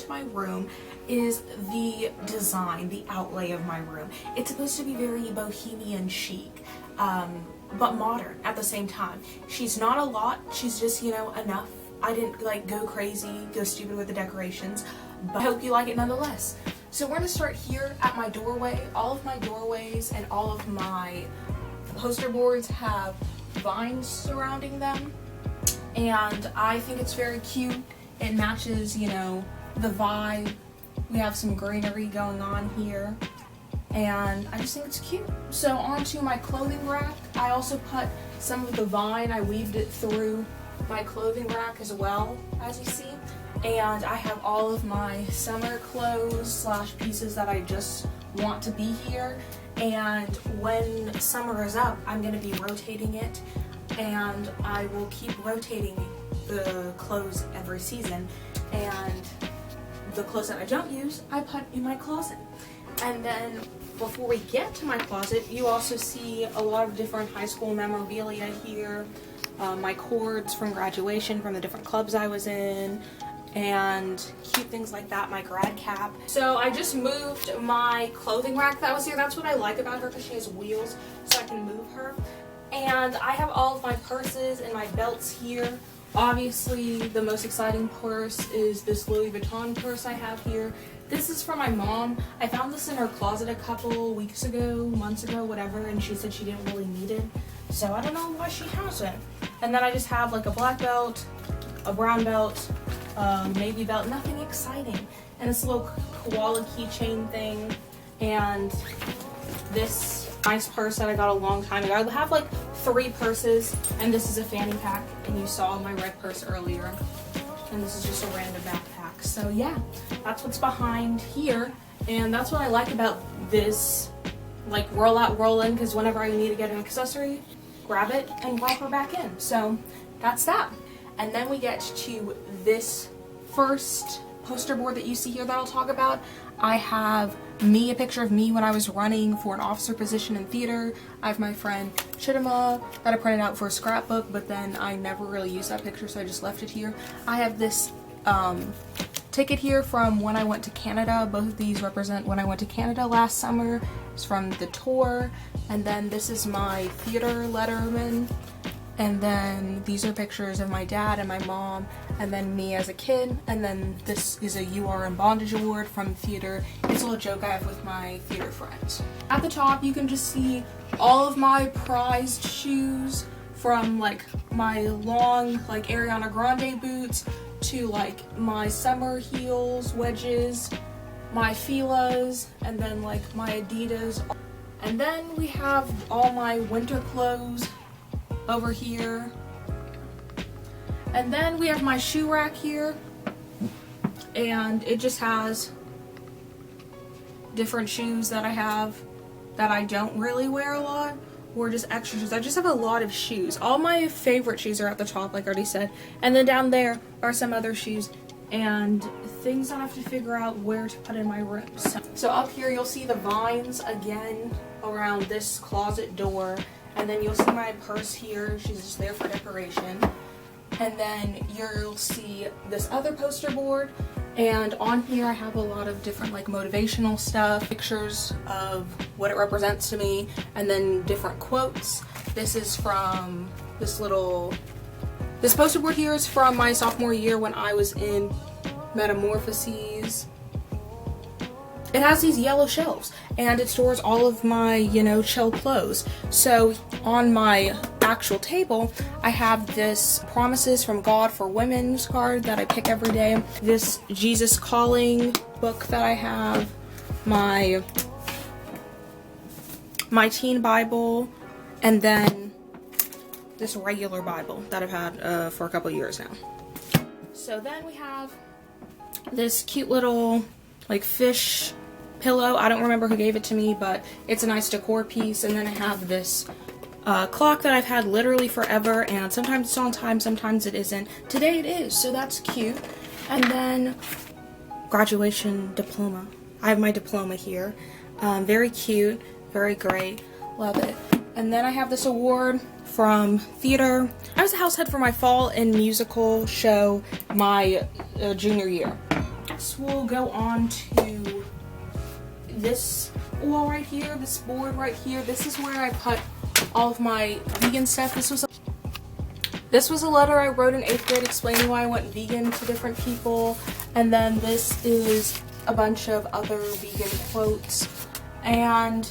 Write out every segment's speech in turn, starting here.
to my room is the design, the outlay of my room. It's supposed to be very bohemian chic, but modern at the same time. She's not a lot, she's just, you know, enough. I didn't like go crazy, go stupid with the decorations, but I hope you like it nonetheless. So we're gonna start here at my doorway. All of my doorways and all of my poster boards have vines surrounding them, and I think it's very cute. It matches, you know, the vibe. We have some greenery going on here, and I just think it's cute. So onto my clothing rack, I also put some of the vine, I weaved it through my clothing rack as well, as you see. And I have all of my summer clothes slash pieces that I just want to be here. And when summer is up, I'm going to be rotating it, and I will keep rotating the clothes every season. And the clothes that I don't use, I put in my closet. And then before we get to my closet, you also see a lot of different high school memorabilia here. My cords from graduation from the different clubs I was in, and cute things like that, my grad cap. So I just moved my clothing rack that was here. That's what I like about her, because she has wheels, so I can move her. And I have all of my purses and my belts here. Obviously, the most exciting purse is this Louis Vuitton purse I have here. This is from my mom. I found this in her closet a couple weeks ago, months ago, whatever, and she said she didn't really need it. So I don't know why she has it. And then I just have like a black belt, a brown belt, navy belt, nothing exciting. And this little koala keychain thing, and this nice purse that I got a long time ago. I have like 3 purses, and this is a fanny pack, and you saw my red purse earlier. And this is just a random backpack. So yeah, that's what's behind here, and that's what I like about this, like roll out, roll in, because whenever I need to get an accessory, grab it and drop her back in. So that's that. And then we get to this first poster board that you see here that I'll talk about. I have me, a picture of me when I was running for an officer position in theater. I have my friend Chidima that I printed out for a scrapbook, but then I never really used that picture, so I just left it here. I have this ticket here from when I went to Canada. Both of these represent when I went to Canada last summer. It's from the tour. And then this is my theater letterman. And then these are pictures of my dad and my mom, and then me as a kid. And then this is a You Are in Bondage award from theater. It's a little joke I have with my theater friends. At the top, you can just see all of my prized shoes, from like my long like Ariana Grande boots to like my summer heels, wedges, my Fila's, and then like my Adidas. And then we have all my winter clothes over here. And then we have my shoe rack here, and it just has different shoes that I have that I don't really wear a lot, or just extra shoes. I just have a lot of shoes. All my favorite shoes are at the top, like I already said, and then down there are some other shoes and things I have to figure out where to put in my room. So up here you'll see the vines again around this closet door, and then you'll see my purse here. She's just there for decoration. And then you'll see this other poster board, and on here I have a lot of different like motivational stuff, pictures of what it represents to me, and then different quotes. This is from this poster board here is from my sophomore year when I was in Metamorphoses. It has these yellow shelves, and it stores all of my, you know, chill clothes. So on my actual table, I have this Promises from God for Women's card that I pick every day, this Jesus Calling book that I have, my teen Bible, and then this regular Bible that I've had for a couple years now. So then we have this cute little like fish pillow. I don't remember who gave it to me, but it's a nice decor piece. And then I have this clock that I've had literally forever, and sometimes it's on time, sometimes it isn't. Today it is, so that's cute. And then graduation diploma. I have my diploma here. Very cute, very great, love it. And then I have this award from theater. I was a house head for my fall and musical show my junior year. Next we'll go on to this wall right here, this board right here. This is where I put all of my vegan stuff. This was a letter I wrote in 8th grade explaining why I went vegan to different people. And then this is a bunch of other vegan quotes. And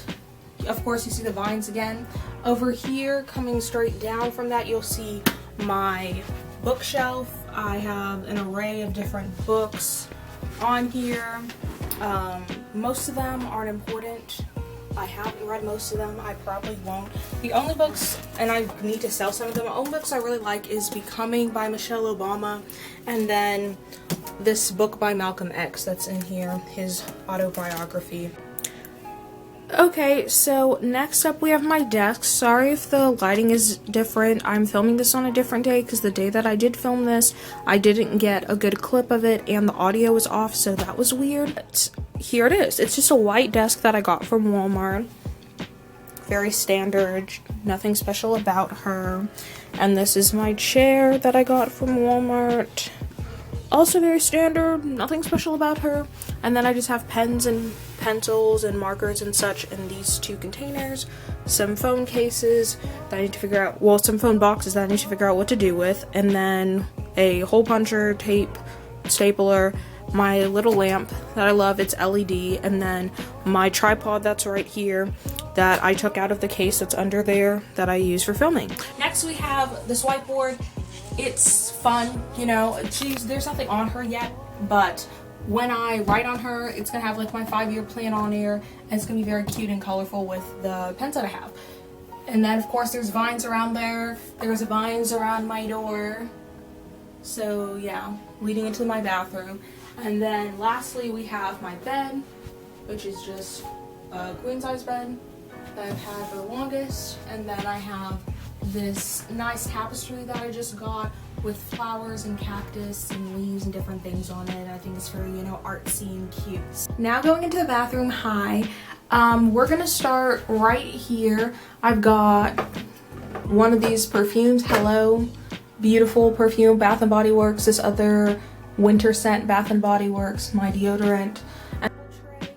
of course you see the vines again. Over here, coming straight down from that, you'll see my bookshelf. I have an array of different books on here. Most of them aren't important. I haven't read most of them. I probably won't. The only books, and I need to sell some of them, the only books I really like is Becoming by Michelle Obama, and then this book by Malcolm X that's in here, his autobiography. Okay, so next up we have my desk. Sorry if the lighting is different. I'm filming this on a different day because the day that I did film this, I didn't get a good clip of it and the audio was off, so that was weird. But here it is. It's just a white desk that I got from Walmart. Very standard, nothing special about her. And this is my chair that I got from Walmart. Also very standard, nothing special about her. And then I just have pens and pencils and markers and such in these two containers. Some phone cases that I need to figure out, well, some phone boxes that I need to figure out what to do with. And then a hole puncher, tape, stapler, my little lamp that I love, it's LED. And then my tripod that's right here that I took out of the case that's under there that I use for filming. Next we have this whiteboard. It's fun, you know, there's nothing on her yet, but when I write on her, it's gonna have like my 5-year plan on here, and it's gonna be very cute and colorful with the pens that I have. And then of course there's vines around there. There's vines around my door. So yeah, leading into my bathroom. And then lastly we have my bed, which is just a queen size bed that I've had for the longest. And then I have this nice tapestry that I just got with flowers and cactus and leaves and different things on it. I think it's very, you know, artsy and cute. Now going into the bathroom, we're gonna start right here. I've got one of these perfumes, Hello, beautiful perfume, Bath and Body Works. This other winter scent, Bath and Body Works, my deodorant. And a tray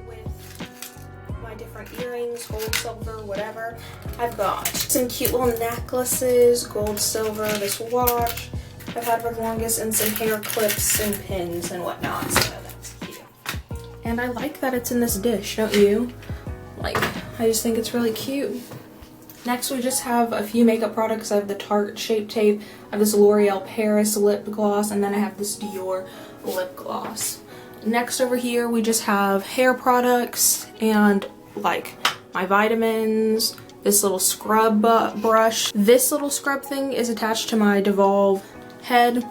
with my different earrings, gold, silver, whatever. I've got some cute little necklaces, gold, silver, this watch I've had for the longest, and some hair clips and pins and whatnot, so that's cute. And I like that it's in this dish, don't you? Like, I just think it's really cute. Next we just have a few makeup products. I have the Tarte Shape Tape, I have this L'Oreal Paris lip gloss, and then I have this Dior lip gloss. Next over here we just have hair products and like my vitamins, this little scrub brush. This little scrub thing is attached to my Devolve head.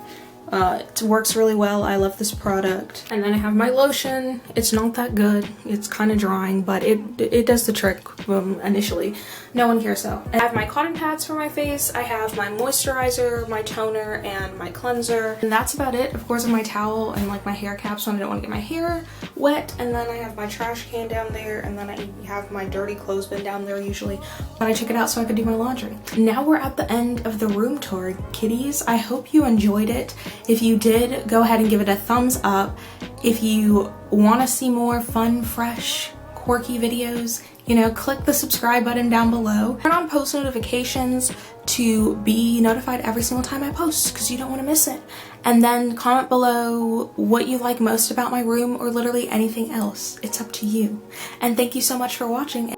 It works really well. I love this product. And then I have my lotion. It's not that good. It's kind of drying, but it does the trick initially. No one cares though. I have my cotton pads for my face. I have my moisturizer, my toner, and my cleanser. And that's about it. Of course, I have my towel and like my hair cap so I don't want to get my hair wet. And then I have my trash can down there. And then I have my dirty clothes bin down there usually. But I took it out so I could do my laundry. Now we're at the end of the room tour, kitties. I hope you enjoyed it. If you did, go ahead and give it a thumbs up. If you want to see more fun, fresh, quirky videos, you know, click the subscribe button down below. Turn on post notifications to be notified every single time I post because you don't want to miss it. And then comment below what you like most about my room or literally anything else. It's up to you. And thank you so much for watching.